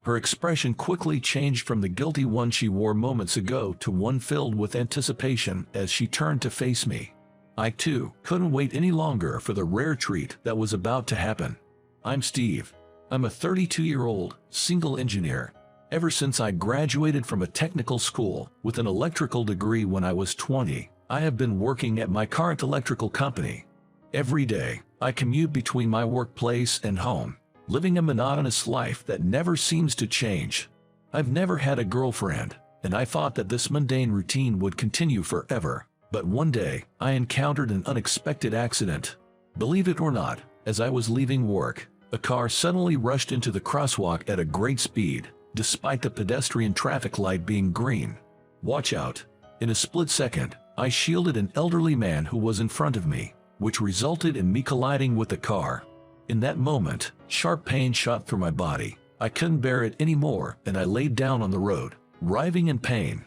Her expression quickly changed from the guilty one she wore moments ago to one filled with anticipation as she turned to face me. I, too, couldn't wait any longer for the rare treat that was about to happen. I'm Steve. I'm a 32-year-old, single engineer. Ever since I graduated from a technical school with an electrical degree when I was 20, I have been working at my current electrical company. Every day, I commute between my workplace and home, living a monotonous life that never seems to change. I've never had a girlfriend, and I thought that this mundane routine would continue forever. But one day, I encountered an unexpected accident. Believe it or not, as I was leaving work, a car suddenly rushed into the crosswalk at a great speed, despite the pedestrian traffic light being green. Watch out! In a split second, I shielded an elderly man who was in front of me, which resulted in me colliding with the car. In that moment, sharp pain shot through my body. I couldn't bear it anymore, and I laid down on the road, writhing in pain.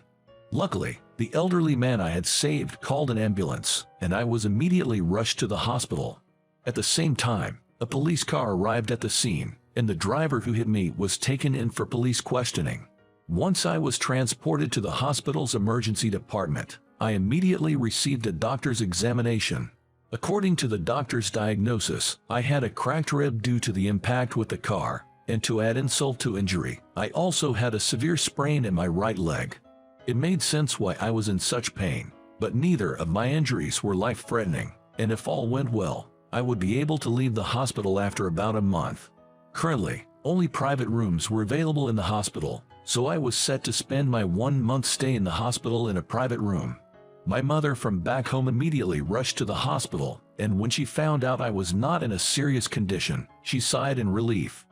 Luckily, the elderly man I had saved called an ambulance, and I was immediately rushed to the hospital. At the same time, a police car arrived at the scene, and the driver who hit me was taken in for police questioning. Once I was transported to the hospital's emergency department, I immediately received a doctor's examination. According to the doctor's diagnosis, I had a cracked rib due to the impact with the car, and to add insult to injury, I also had a severe sprain in my right leg. It made sense why I was in such pain, but neither of my injuries were life-threatening, and if all went well, I would be able to leave the hospital after about a month. Currently, only private rooms were available in the hospital, so I was set to spend my 1-month stay in the hospital in a private room. My mother from back home immediately rushed to the hospital, and when she found out I was not in a serious condition, she sighed in relief.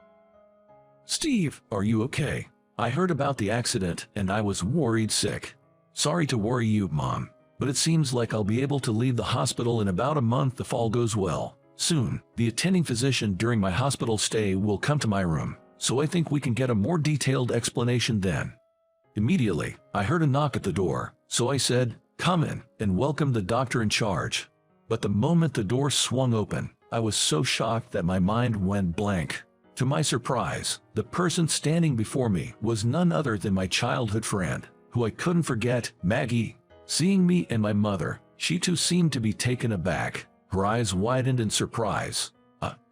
"Steve, are you okay? I heard about the accident and I was worried sick. Sorry to worry you, Mom, but it seems like I'll be able to leave the hospital in about a month if all goes well. Soon, the attending physician during my hospital stay will come to my room, so I think we can get a more detailed explanation then." Immediately, I heard a knock at the door, so I said, "Come in," and welcomed the doctor in charge. But the moment the door swung open, I was so shocked that my mind went blank. To my surprise, the person standing before me was none other than my childhood friend, who I couldn't forget, Maggie. Seeing me and my mother, she too seemed to be taken aback. Her eyes widened in surprise.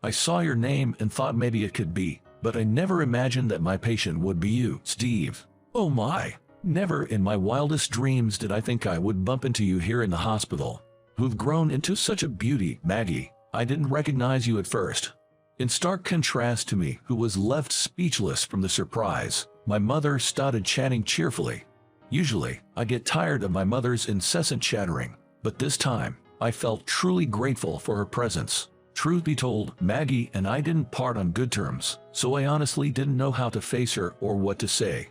"I saw your name and thought maybe it could be, but I never imagined that my patient would be you, Steve. Oh my! Never in my wildest dreams did I think I would bump into you here in the hospital. Who've grown into such a beauty, Maggie. I didn't recognize you at first." In stark contrast to me, who was left speechless from the surprise, my mother started chatting cheerfully. Usually, I get tired of my mother's incessant chattering, but this time, I felt truly grateful for her presence. Truth be told, Maggie and I didn't part on good terms, so I honestly didn't know how to face her or what to say.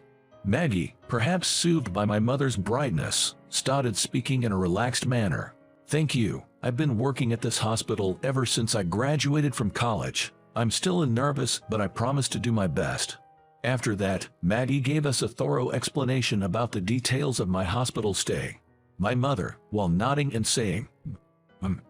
Maggie, perhaps soothed by my mother's brightness, started speaking in a relaxed manner. "Thank you. I've been working at this hospital ever since I graduated from college. I'm still nervous, but I promise to do my best." After that, Maggie gave us a thorough explanation about the details of my hospital stay. My mother, while nodding and saying,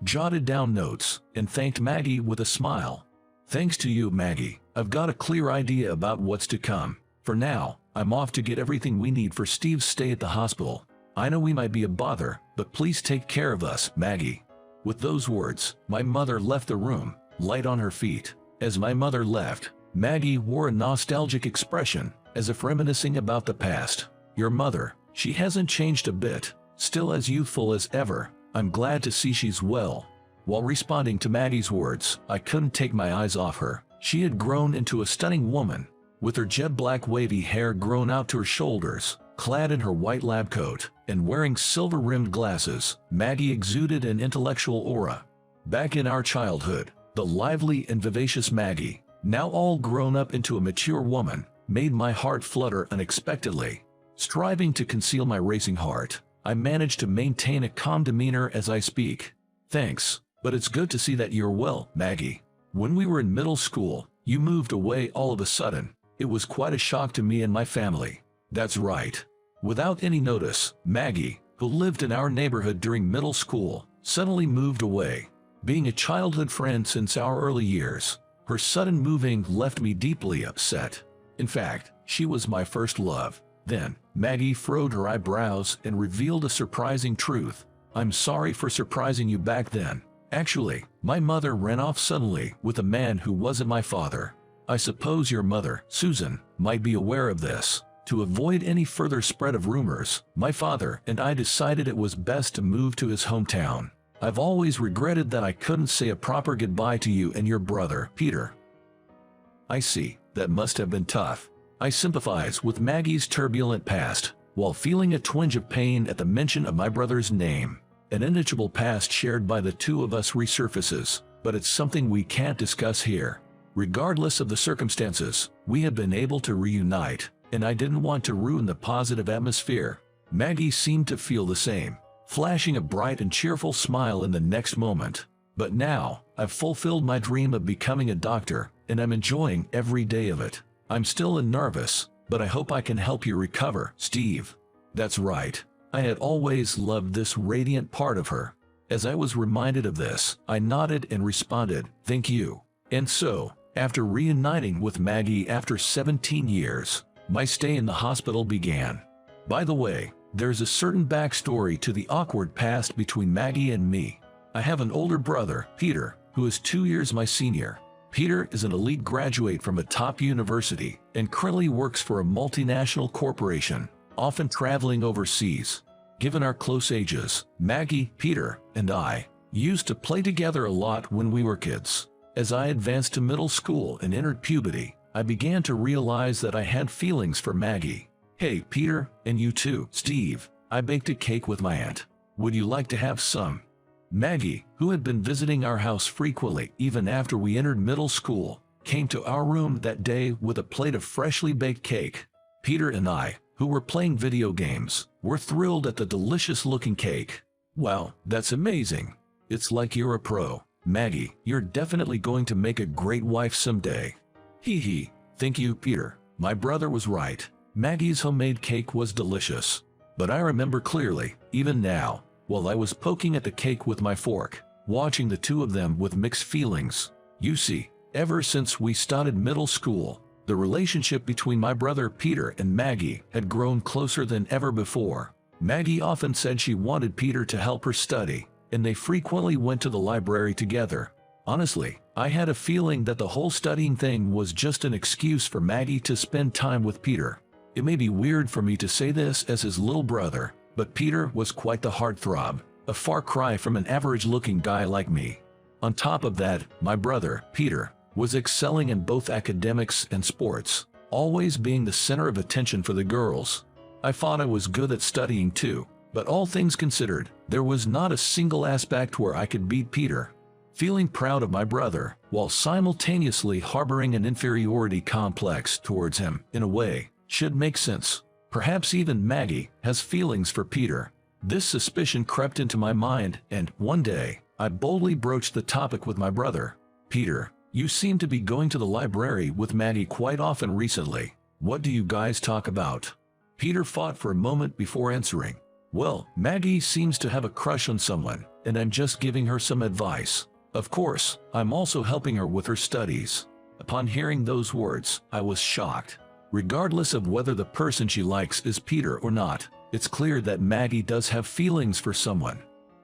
jotted down notes and thanked Maggie with a smile. "Thanks to you, Maggie, I've got a clear idea about what's to come. For now, I'm off to get everything we need for Steve's stay at the hospital. I know we might be a bother, but please take care of us, Maggie." With those words, my mother left the room, light on her feet. As my mother left, Maggie wore a nostalgic expression, as if reminiscing about the past. "Your mother, she hasn't changed a bit, still as youthful as ever. I'm glad to see she's well." While responding to Maggie's words, I couldn't take my eyes off her. She had grown into a stunning woman, with her jet black wavy hair grown out to her shoulders, clad in her white lab coat, and wearing silver-rimmed glasses. Maggie exuded an intellectual aura. Back in our childhood, the lively and vivacious Maggie, now all grown up into a mature woman, made my heart flutter unexpectedly. Striving to conceal my racing heart, I managed to maintain a calm demeanor as I speak. "Thanks, but it's good to see that you're well, Maggie. When we were in middle school, you moved away all of a sudden. It was quite a shock to me and my family." "That's right." Without any notice, Maggie, who lived in our neighborhood during middle school, suddenly moved away. Being a childhood friend since our early years, her sudden moving left me deeply upset. In fact, She was my first love. Then, Maggie furrowed her eyebrows and revealed a surprising truth. I'm sorry for surprising you back then. Actually, my mother ran off suddenly with a man who wasn't my father. I suppose your mother, Susan, might be aware of this. To avoid any further spread of rumors, my father and I decided it was best to move to his hometown. I've always regretted that I couldn't say a proper goodbye to you and your brother, Peter. I see, that must have been tough. I sympathize with Maggie's turbulent past, while feeling a twinge of pain at the mention of my brother's name. An inevitable past shared by the two of us resurfaces, but it's something we can't discuss here. Regardless of the circumstances, we have been able to reunite, and I didn't want to ruin the positive atmosphere. Maggie seemed to feel the same, flashing a bright and cheerful smile in the next moment. But now, I've fulfilled my dream of becoming a doctor, and I'm enjoying every day of it. I'm still nervous, but I hope I can help you recover, Steve. That's right. I had always loved this radiant part of her. As I was reminded of this, I nodded and responded, thank you. And so, after reuniting with Maggie after 17 years, my stay in the hospital began. By the way, there's a certain backstory to the awkward past between Maggie and me. I have an older brother, Peter, who is 2 years my senior. Peter is an elite graduate from a top university and currently works for a multinational corporation, often traveling overseas. Given our close ages, Maggie, Peter, and I used to play together a lot when we were kids. As I advanced to middle school and entered puberty, I began to realize that I had feelings for Maggie. Hey, Peter, and you too, Steve. I baked a cake with my aunt. Would you like to have some? Maggie, who had been visiting our house frequently even after we entered middle school, came to our room that day with a plate of freshly baked cake. Peter and I, who were playing video games, were thrilled at the delicious-looking cake. Wow, that's amazing. It's like you're a pro. Maggie, you're definitely going to make a great wife someday. Hee hee. Thank you, Peter. My brother was right. Maggie's homemade cake was delicious. But I remember clearly, even now, while I was poking at the cake with my fork, watching the two of them with mixed feelings. You see, ever since we started middle school, the relationship between my brother Peter and Maggie had grown closer than ever before. Maggie often said she wanted Peter to help her study, and they frequently went to the library together. Honestly, I had a feeling that the whole studying thing was just an excuse for Maggie to spend time with Peter. It may be weird for me to say this as his little brother, but Peter was quite the heartthrob, a far cry from an average-looking guy like me. On top of that, my brother, Peter, was excelling in both academics and sports, always being the center of attention for the girls. I thought I was good at studying too, but all things considered, there was not a single aspect where I could beat Peter. Feeling proud of my brother, while simultaneously harboring an inferiority complex towards him, in a way, should make sense. Perhaps even Maggie has feelings for Peter. This suspicion crept into my mind, and one day, I boldly broached the topic with my brother. Peter, you seem to be going to the library with Maggie quite often recently. What do you guys talk about? Peter thought for a moment before answering. Well, Maggie seems to have a crush on someone, and I'm just giving her some advice. Of course, I'm also helping her with her studies. Upon hearing those words, I was shocked. Regardless of whether the person she likes is Peter or not, it's clear that Maggie does have feelings for someone.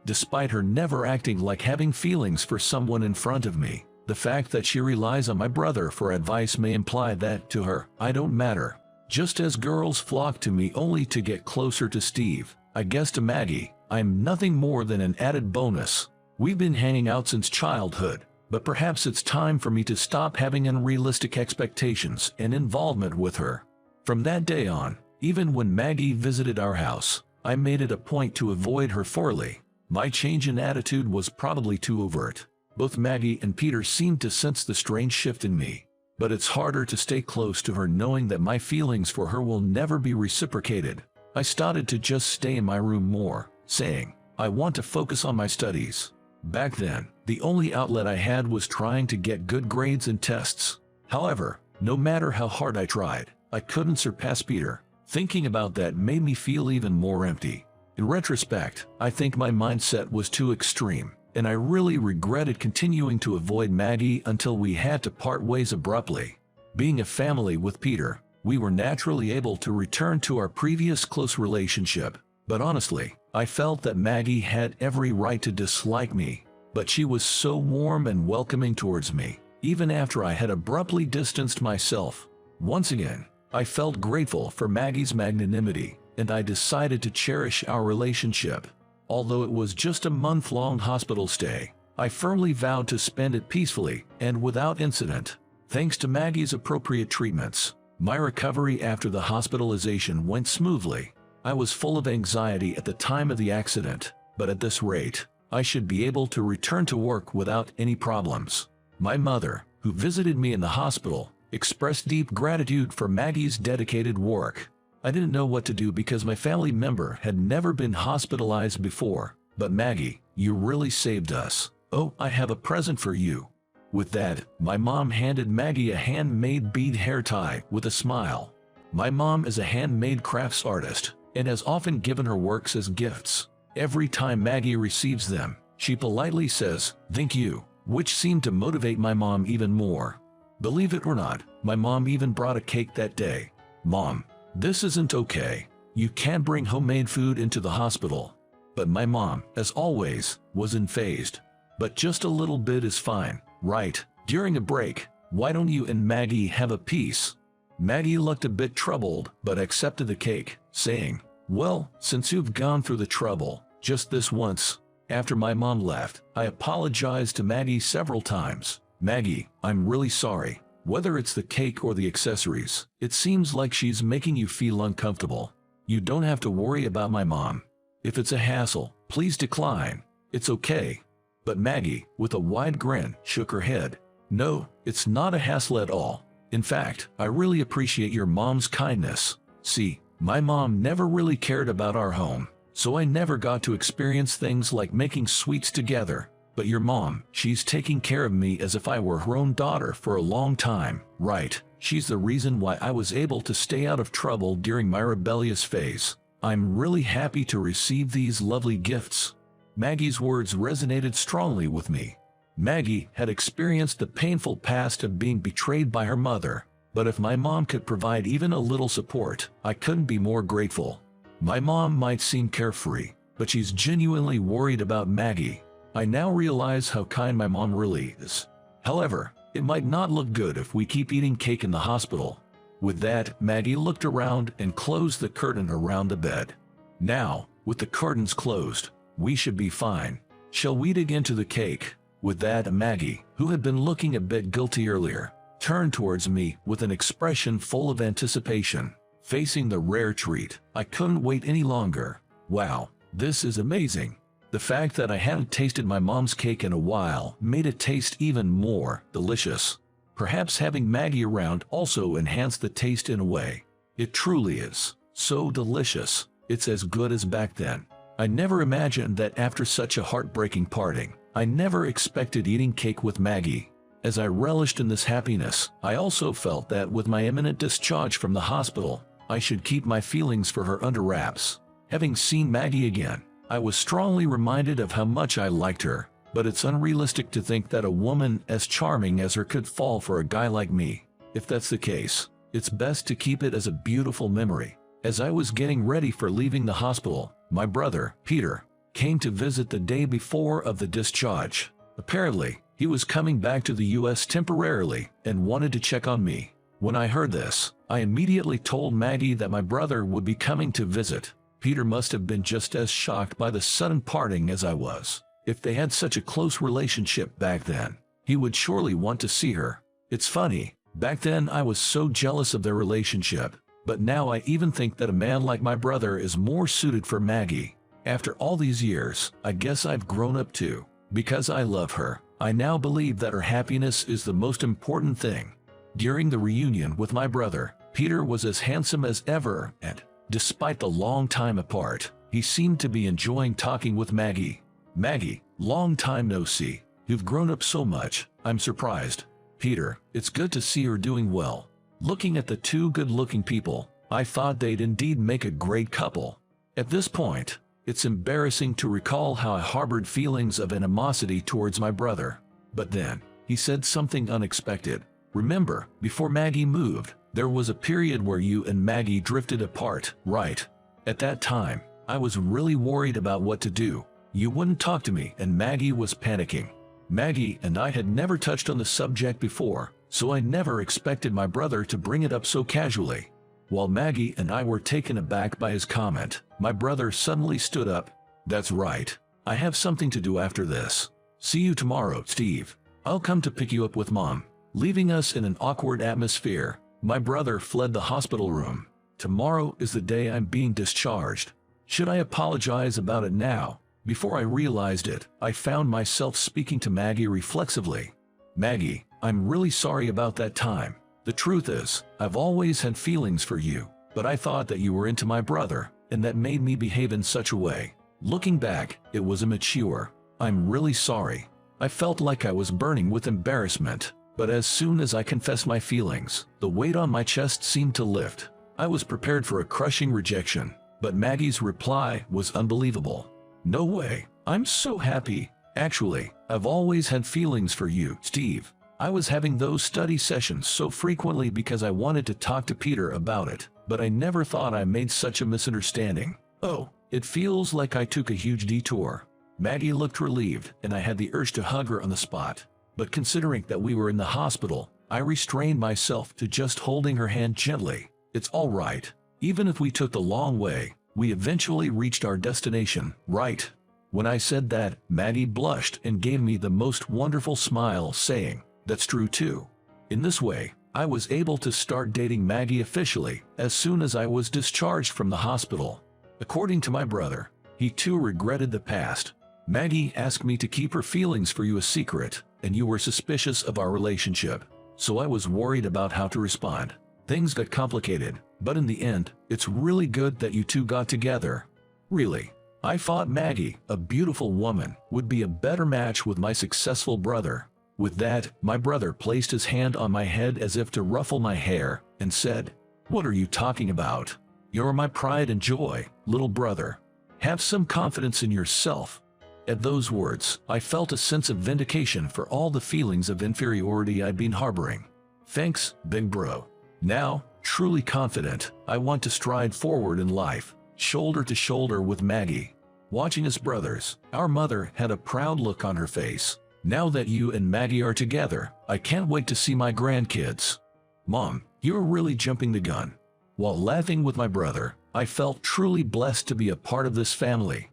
Despite her never acting like having feelings for someone in front of me, the fact that she relies on my brother for advice may imply that, to her, I don't matter. Just as girls flock to me only to get closer to Steve, I guess to Maggie, I'm nothing more than an added bonus. We've been hanging out since childhood, but perhaps it's time for me to stop having unrealistic expectations and involvement with her. From that day on, even when Maggie visited our house, I made it a point to avoid her thoroughly. My change in attitude was probably too overt. Both Maggie and Peter seemed to sense the strange shift in me, but it's harder to stay close to her knowing that my feelings for her will never be reciprocated. I started to just stay in my room more, saying, I want to focus on my studies. Back then, the only outlet I had was trying to get good grades in tests. However, no matter how hard I tried, I couldn't surpass Peter. Thinking about that made me feel even more empty. In retrospect, I think my mindset was too extreme, and I really regretted continuing to avoid Maggie until we had to part ways abruptly. Being a family with Peter, We were naturally able to return to our previous close relationship, but honestly, I felt that Maggie had every right to dislike me. But she was so warm and welcoming towards me, even after I had abruptly distanced myself. Once again, I felt grateful for Maggie's magnanimity, and I decided to cherish our relationship. Although it was just a month-long hospital stay, I firmly vowed to spend it peacefully and without incident. Thanks to Maggie's appropriate treatments, my recovery after the hospitalization went smoothly. I was full of anxiety at the time of the accident, but at this rate, I should be able to return to work without any problems. My mother, who visited me in the hospital, expressed deep gratitude for Maggie's dedicated work. I didn't know what to do because my family member had never been hospitalized before. But Maggie, you really saved us. Oh, I have a present for you. With that, my mom handed Maggie a handmade bead hair tie with a smile. My mom is a handmade crafts artist and has often given her works as gifts. Every time Maggie receives them, she politely says, "Thank you," which seemed to motivate my mom even more. Believe it or not, my mom even brought a cake that day. "Mom, this isn't okay. You can't bring homemade food into the hospital." But my mom, as always, was unfazed. "But just a little bit is fine, right? During a break, why don't you and Maggie have a piece?" Maggie looked a bit troubled but accepted the cake, saying, "Well, since you've gone through the trouble, just this once." After my mom left, I apologized to Maggie several times. "Maggie, I'm really sorry. Whether it's the cake or the accessories, it seems like she's making you feel uncomfortable. You don't have to worry about my mom. If it's a hassle, please decline. It's okay." But Maggie, with a wide grin, shook her head. "No, it's not a hassle at all. In fact, I really appreciate your mom's kindness. See, my mom never really cared about our home, so I never got to experience things like making sweets together. But your mom, she's taking care of me as if I were her own daughter for a long time, right? She's the reason why I was able to stay out of trouble during my rebellious phase. I'm really happy to receive these lovely gifts." Maggie's words resonated strongly with me. Maggie had experienced the painful past of being betrayed by her mother, but if my mom could provide even a little support, I couldn't be more grateful. My mom might seem carefree, but she's genuinely worried about Maggie. I now realize how kind my mom really is. However, it might not look good if we keep eating cake in the hospital. With that, Maggie looked around and closed the curtain around the bed. "Now, with the curtains closed, we should be fine. Shall we dig into the cake?" With that, Maggie, who had been looking a bit guilty earlier, turned towards me with an expression full of anticipation. Facing the rare treat, I couldn't wait any longer. Wow, this is amazing. The fact that I hadn't tasted my mom's cake in a while made it taste even more delicious. Perhaps having Maggie around also enhanced the taste in a way. It truly is so delicious. It's as good as back then. I never imagined that after such a heartbreaking parting, I never expected eating cake with Maggie. As I relished in this happiness, I also felt that with my imminent discharge from the hospital, I should keep my feelings for her under wraps. Having seen Maggie again, I was strongly reminded of how much I liked her, but it's unrealistic to think that a woman as charming as her could fall for a guy like me. If that's the case, it's best to keep it as a beautiful memory. As I was getting ready for leaving the hospital, my brother, Peter, came to visit the day before of the discharge. Apparently, he was coming back to the US temporarily and wanted to check on me. When I heard this, I immediately told Maggie that my brother would be coming to visit. Peter must have been just as shocked by the sudden parting as I was. If they had such a close relationship back then, he would surely want to see her. It's funny, back then I was so jealous of their relationship, but now I even think that a man like my brother is more suited for Maggie. After all these years, I guess I've grown up too. Because I love her, I now believe that her happiness is the most important thing. During the reunion with my brother, Peter was as handsome as ever, and despite the long time apart, he seemed to be enjoying talking with Maggie. "Maggie, long time no see. You've grown up so much, I'm surprised." "Peter, it's good to see her doing well." Looking at the two good-looking people, I thought they'd indeed make a great couple. At this point, it's embarrassing to recall how I harbored feelings of animosity towards my brother. But then, he said something unexpected. Remember, before Maggie moved, there was a period where you and Maggie drifted apart, right? At that time, I was really worried about what to do. You wouldn't talk to me and Maggie was panicking. Maggie and I had never touched on the subject before, so I never expected my brother to bring it up so casually. While Maggie and I were taken aback by his comment, my brother suddenly stood up. "That's right. I have something to do after this. See you tomorrow, Steve. I'll come to pick you up with Mom." Leaving us in an awkward atmosphere, my brother fled the hospital room. Tomorrow is the day I'm being discharged. Should I apologize about it now? Before I realized it, I found myself speaking to Maggie reflexively. "Maggie, I'm really sorry about that time. The truth is, I've always had feelings for you, but I thought that you were into my brother, and that made me behave in such a way. Looking back, it was immature. I'm really sorry. I felt like I was burning with embarrassment. But as soon as I confessed my feelings, the weight on my chest seemed to lift. I was prepared for a crushing rejection, but Maggie's reply was unbelievable. "No way. I'm so happy. Actually, I've always had feelings for you, Steve. I was having those study sessions so frequently because I wanted to talk to Peter about it, but I never thought I made such a misunderstanding. Oh, it feels like I took a huge detour." Maggie looked relieved, and I had the urge to hug her on the spot. But considering that we were in the hospital, I restrained myself to just holding her hand gently. "It's all right. Even if we took the long way, we eventually reached our destination, right?" When I said that, Maggie blushed and gave me the most wonderful smile, saying, "That's true too." In this way, I was able to start dating Maggie officially as soon as I was discharged from the hospital. According to my brother, he too regretted the past. "Maggie asked me to keep her feelings for you a secret, and you were suspicious of our relationship, so I was worried about how to respond. Things got complicated, but in the end, it's really good that you two got together. Really, I thought Maggie, a beautiful woman, would be a better match with my successful brother." With that, my brother placed his hand on my head as if to ruffle my hair, and said, "What are you talking about? You're my pride and joy, little brother. Have some confidence in yourself." At those words, I felt a sense of vindication for all the feelings of inferiority I'd been harboring. "Thanks, big bro. Now, truly confident, I want to stride forward in life, shoulder to shoulder with Maggie." Watching us brothers, our mother had a proud look on her face. "Now that you and Maggie are together, I can't wait to see my grandkids." "Mom, you're really jumping the gun." While laughing with my brother, I felt truly blessed to be a part of this family.